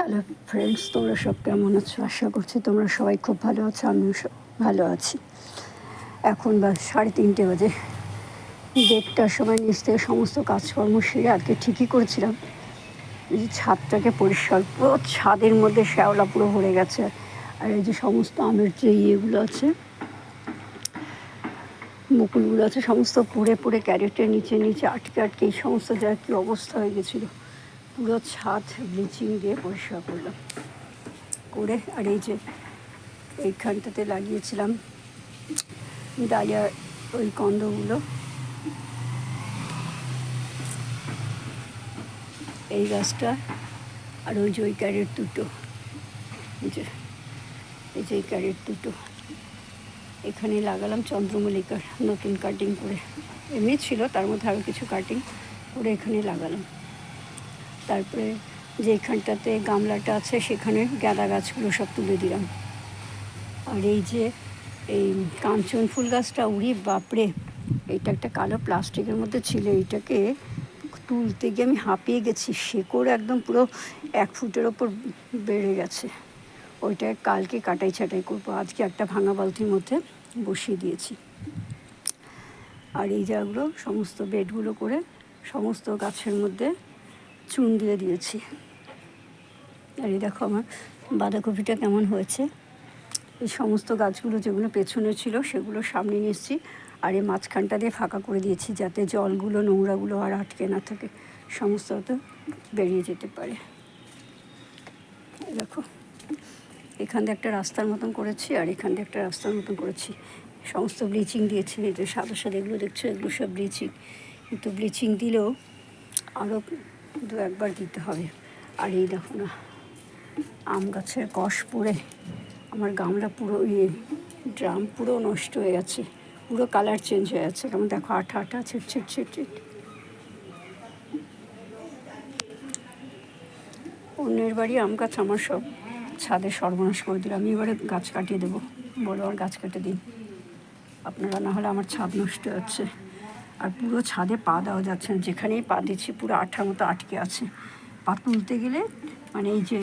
Hello friends, তোমরা সব কেমন আছো? আশা করছি তোমরা সবাই খুব ভালো আছো। আমিও ভালো আছি। এখন বা 3:30 বাজে। 1:30টার সময় নিচ থেকে সমস্ত কাজকর্ম সেরে আজকে ঠিকই করেছিলাম এই যে ছাদটাকে পরিষ্কার, পুরো ছাদের মধ্যে শ্যাওলা পুরো ভরে গেছে। আর এই যে সমস্ত আমের যে ইয়েগুলো আছে, মুকুলগুলো আছে, সমস্ত পড়ে পড়ে ক্যারেটের নিচে নিচে আটকে আটকে এই সমস্ত জায়গায় কী অবস্থা হয়ে গেছিলো। পুরো ছাদ ব্লিচিং দিয়ে পরিষ্কার করলাম করে। আর এই যে এইখানটাতে লাগিয়েছিলাম ডালিয়ার ওই কন্দগুলো, এই গাছটা আর ওই যে ওই ক্যারেট দুটো, এই যে এই ক্যারেট দুটো এখানে লাগালাম চন্দ্রমল্লিকার নতুন কাটিং করে। এমনি ছিল, তার মধ্যে আরও কিছু কাটিং করে এখানে লাগালাম। তারপরে যে এখানটাতে গামলাটা আছে সেখানে গাঁদা গাছগুলো সব তুলে দিলাম। আর এই যে এই কাঞ্চন ফুল গাছটা, উড়ি বাপরে, এটা একটা কালো প্লাস্টিকের মধ্যে ছিল, এইটাকে তুলতে গিয়ে আমি হাঁপিয়ে গেছি। শেকড় একদম পুরো 1 ফুটের ওপর বেড়ে গেছে। ওইটা কালকে কাটাই ছাটাই করবো। আজকে একটা ভাঙা বালতির মধ্যে বসিয়ে দিয়েছি। আর এই জায়গাগুলো সমস্ত বেডগুলো করে সমস্ত গাছের মধ্যে চুন দিয়ে দিয়েছি। আর এই দেখো আমার বাঁধাকপিটা কেমন হয়েছে। এই সমস্ত গাছগুলো যেগুলো পেছনে ছিল সেগুলো সামনে নিয়ে এসেছি। আর এই মাঝখানটা দিয়ে ফাঁকা করে দিয়েছি যাতে জলগুলো নোংরাগুলো আর আটকে না থাকে, সমস্ত তো বেরিয়ে যেতে পারে। দেখো এখান দিয়ে একটা রাস্তার মতন করেছি আর এখান দিয়ে একটা রাস্তার মতন করেছি। সমস্ত ব্লিচিং দিয়েছি। এই যে সাদা সাদা এগুলো দেখছো, এগুলো সব ব্লিচিং। কিন্তু ব্লিচিং দিলেও আরও 2-1বার দিতে হবে। আর এই দেখো না, আম গাছের কষ পড়ে আমার গামলা পুরো ড্রাম পুরো নষ্ট হয়ে গেছে, পুরো কালার চেঞ্জ হয়ে যাচ্ছে। কেমন দেখো, আঠা আঠা ছিটছিট ছিটছিট। অন্যের বাড়ি আম গাছ আমার সব ছাদে সর্বনাশ করে দিল। আমি এবারে গাছ কাটিয়ে দেবো, বলো আর গাছ কেটে দিন আপনারা, না হলে আমার ছাদ নষ্ট হচ্ছে। আর পুরো ছাদে পা দেওয়া যাচ্ছে না, যেখানেই পা দিচ্ছি পুরো আঠার মতো আটকে আছে। পা তুলতে গেলে মানে এই যে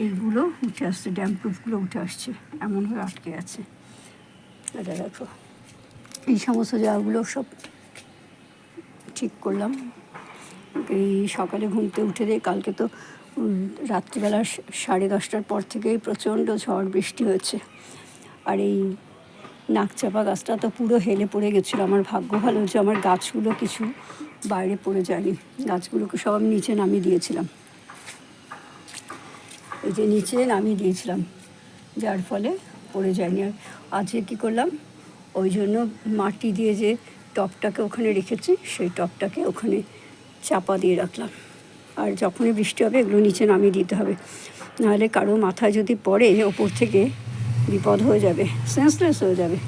এইগুলো উঠে আসছে, ড্যাম প্রুফগুলো উঠে আসছে, এমনভাবে আটকে আছে। এটা দেখো, এই সমস্ত জায়গাগুলো সব ঠিক করলাম এই সকালে ঘুমতে উঠে দিয়ে। কালকে তো রাত্রিবেলা 10:30টার পর থেকেই প্রচণ্ড ঝড় বৃষ্টি হয়েছে। আর এই নাকচাপা গাছটা তো পুরো হেলে পড়ে গেছিলো। আমার ভাগ্য ভালো যে আমার গাছগুলো কিছু বাইরে পড়ে যায়নি। গাছগুলোকে সব আমি নিচে নামিয়ে দিয়েছিলাম, এই যে নিচে নামিয়ে দিয়েছিলাম, যার ফলে পড়ে যায়নি। আর আজকে কী করলাম, ওই জন্য মাটি দিয়ে যে টবটাকে ওখানে রেখেছি সেই টবটাকে ওখানে চাপা দিয়ে রাখলাম। আর যখনই বৃষ্টি হবে এগুলো নিচে নামিয়ে দিতে হবে, নাহলে কারো মাথায় যদি পড়ে ওপর থেকে বিপদ হয়ে যাবে, সেন্সলেস হয়ে যাবে।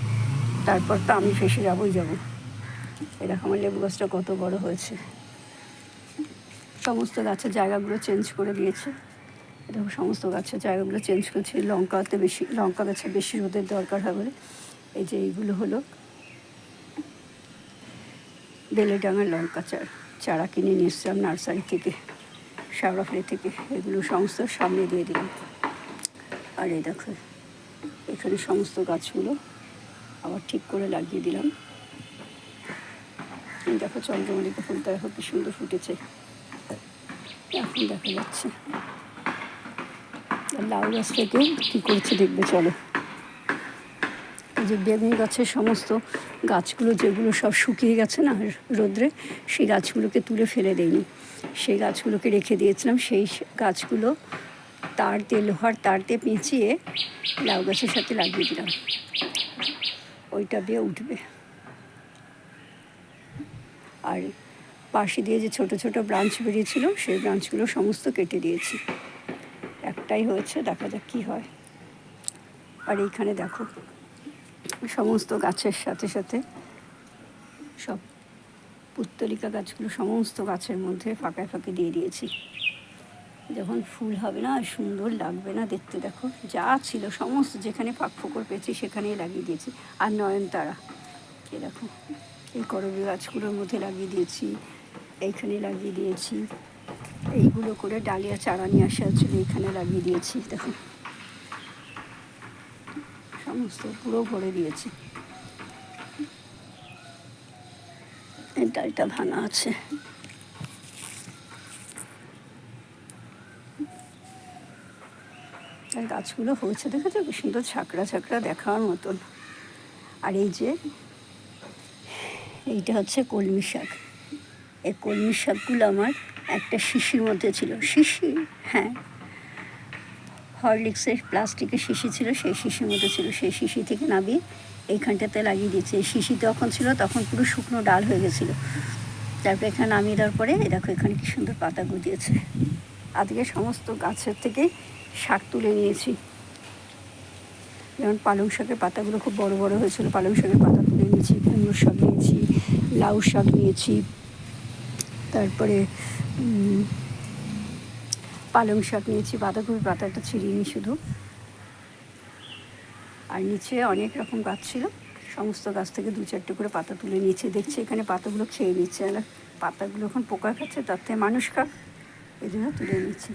তারপর তো আমি ফেসে যাবই যাবো। এরকম আমার লেবু গাছটা কত বড় হয়েছে। সমস্ত গাছের জায়গাগুলো চেঞ্জ করে দিয়েছে। এরকম সমস্ত গাছের জায়গাগুলো চেঞ্জ করছি। লঙ্কা গাছে বেশি রোদের দরকার হয় বলে এই যে এইগুলো হলো বেলেডাঙার লঙ্কা চারা কিনে নিয়ে এসছিলাম নার্সারি থেকে, শ্যাওড়াফুলি থেকে। এগুলো সমস্ত সামনে দিয়ে দিলাম। আর এই দেখো এখানে সমস্ত গাছগুলো আবার ঠিক করে লাগিয়ে দিলাম। এই দেখো চন্দ্রমল্লিকা ফুলটা দেখো কি সুন্দর ফুটেছে, এখন দেখা যাচ্ছে। আর লাউ গাছ থেকে কী করছে দেখবে চলো। এই যে বেগুন গাছের সমস্ত গাছগুলো যেগুলো সব শুকিয়ে গেছে না রোদ্রে, সেই গাছগুলোকে তুলে ফেলে দেয়নি, সেই গাছগুলোকে রেখে দিয়েছিলাম। সেই গাছগুলো লোহার তার দিয়ে পেঁচিয়ে লাউ গাছের সাথে লাগিয়ে দিলাম, ওইটা দিয়ে উঠবে। আর পাশে দিয়ে যে ছোট ছোট ব্রাঞ্চ বেরিয়েছিল সেই ব্রাঞ্চগুলো সমস্ত কেটে দিয়েছি। একটাই হয়েছে, দেখা যাক কী হয়। আর এইখানে দেখো সমস্ত গাছের সাথে সাথে সব পুত্তলিকা গাছগুলো সমস্ত গাছের মধ্যে ফাঁকায় ফাঁকে দিয়ে দিয়েছি। যখন ফুল হবে না সুন্দর লাগবে না দেখতে। দেখো যা ছিল সমস্ত যেখানে ফাঁক ফোকর পেয়েছি সেখানেই লাগিয়ে দিয়েছি। আর নয়নতারা এ দেখো এই করবী গাছগুলোর মধ্যে লাগিয়ে দিয়েছি, এইখানে লাগিয়ে দিয়েছি। এইগুলো করে ডালিয়া চারা নিয়ে আসা হচ্ছিলো, এখানে লাগিয়ে দিয়েছি। দেখুন সমস্ত পুরো ভরে দিয়েছি। এই ডালটা ভাঙা আছে। আর গাছগুলো হয়েছে দেখেছো কি সুন্দর ঝাঁকড়া ঝাঁকড়া দেখার মতন। আর এই যে এইটা হচ্ছে কলমি শাক। এই কলমি শাকগুলো আমার একটা শিশির মধ্যে ছিল। শিশি, হ্যাঁ, হরলিক্সের প্লাস্টিকের শিশি ছিল, সেই শিশির মধ্যে ছিল। সেই শিশি থেকে নামিয়ে এইখানটাতে লাগিয়ে দিয়েছে। এই শিশি যখন ছিল তখন পুরো শুকনো ডাল হয়ে গেছিলো। তারপরে এখানে নামিয়ে দেওয়ার পরে দেখো এখানে কি সুন্দর পাতা গজিয়েছে। আজকে সমস্ত গাছের থেকে শাক তুলে নিয়েছি। যেমন পালং শাকের পাতাগুলো খুব বড় বড় হয়েছিল, পালং শাকের পাতা তুলে নিয়েছি। কুমড়ো শাক নিয়েছি, লাউ শাক নিয়েছি, তারপরে পালং শাক নিয়েছি। বাঁধাকপির পাতাটা ছিঁড়িনি শুধু। আর নিচে অনেক রকম গাছ ছিল, সমস্ত গাছ থেকে দু চারটে করে পাতা তুলে নিয়েছি। দেখছি এখানে পাতাগুলো খেয়ে নিচ্ছে, আর পাতাগুলো এখন পোকা খাচ্ছে, তার থেকে মানুষ খাক, এই জন্য তুলে নিচ্ছি।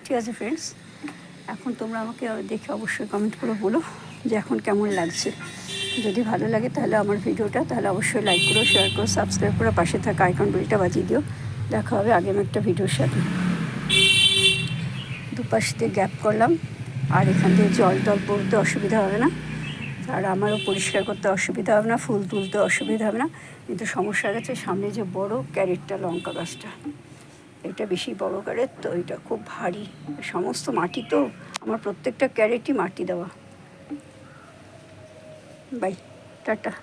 ঠিক আছে ফ্রেন্ডস, এখন তোমরা আমাকে দেখে অবশ্যই কমেন্ট করে বলো যে এখন কেমন লাগছে। যদি ভালো লাগে তাহলে আমার ভিডিওটা, তাহলে অবশ্যই লাইক করো, শেয়ার করো, সাবস্ক্রাইব করো, পাশে থাকা আইকন বেলটা বাজিয়ে দিও। দেখা হবে আগামী একটা ভিডিওর সাথে। দুপাশ দিয়ে গ্যাপ করলাম, আর এখান থেকে জল টল পড়তে অসুবিধা হবে না, আর আমারও পরিষ্কার করতে অসুবিধা হবে না, ফুল তুলতে অসুবিধা হবে না। কিন্তু সমস্যা গেছে সামনে যে বড় ক্যারেটটা, লঙ্কা গাছটা, এটা বেশি বড় ক্যারেট তো, এটা খুব ভারী, সমস্ত মাটি তো, আমার প্রত্যেকটা ক্যারেটই মাটি দেওয়া। Bye, tata.